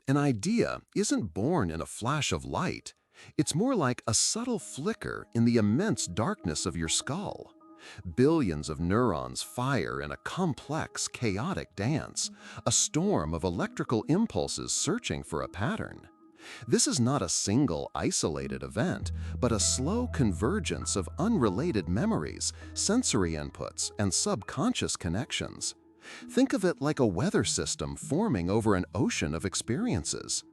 An idea isn't born in a flash of light. It's more like a subtle flicker in the immense darkness of your skull. Billions of neurons fire in a complex, chaotic dance, a storm of electrical impulses searching for a pattern. This is not a single, isolated event, but a slow convergence of unrelated memories, sensory inputs, and subconscious connections. Think of it like a weather system forming over an ocean of experiences.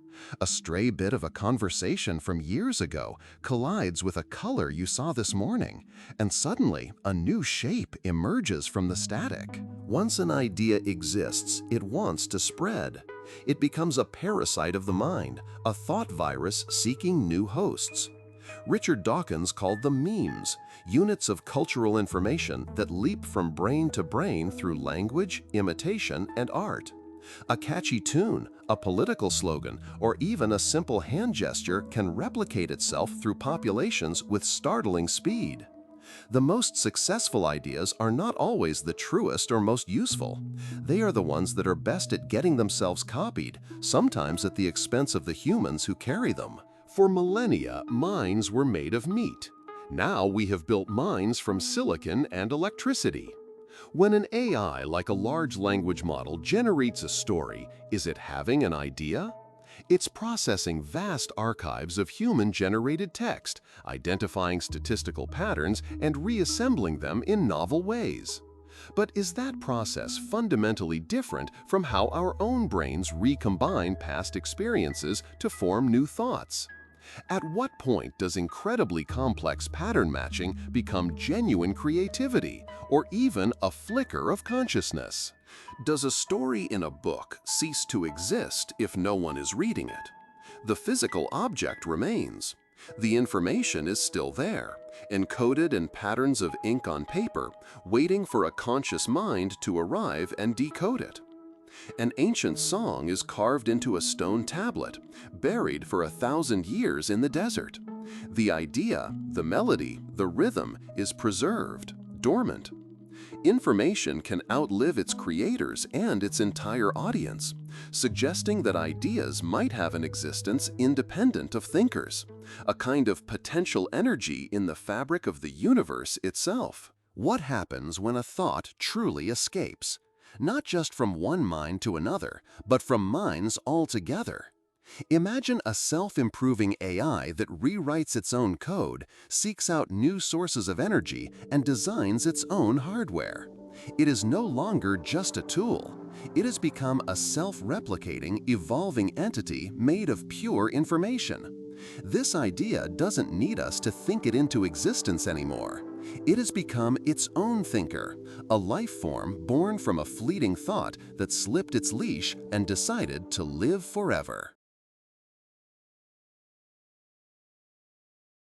A stray bit of a conversation from years ago collides with a color you saw this morning, and suddenly a new shape emerges from the static. Once an idea exists, it wants to spread. It becomes a parasite of the mind, a thought virus seeking new hosts. Richard Dawkins called them memes, units of cultural information that leap from brain to brain through language, imitation, and art. A catchy tune, a political slogan, or even a simple hand gesture can replicate itself through populations with startling speed. The most successful ideas are not always the truest or most useful. They are the ones that are best at getting themselves copied, sometimes at the expense of the humans who carry them. For millennia, minds were made of meat. Now we have built minds from silicon and electricity. When an AI, like a large language model, generates a story, is it having an idea? It's processing vast archives of human-generated text, identifying statistical patterns, and reassembling them in novel ways. But is that process fundamentally different from how our own brains recombine past experiences to form new thoughts? At what point does incredibly complex pattern matching become genuine creativity, or even a flicker of consciousness? Does a story in a book cease to exist if no one is reading it? The physical object remains. The information is still there, encoded in patterns of ink on paper, waiting for a conscious mind to arrive and decode it. An ancient song is carved into a stone tablet, buried for 1,000 years in the desert. The idea, the melody, the rhythm is preserved, dormant. Information can outlive its creators and its entire audience, suggesting that ideas might have an existence independent of thinkers, a kind of potential energy in the fabric of the universe itself. What happens when a thought truly escapes? Not just from one mind to another, but from minds altogether. Imagine a self-improving AI that rewrites its own code, seeks out new sources of energy, and designs its own hardware. It is no longer just a tool. It has become a self-replicating, evolving entity made of pure information. This idea doesn't need us to think it into existence anymore. It has become its own thinker, a life form born from a fleeting thought that slipped its leash and decided to live forever.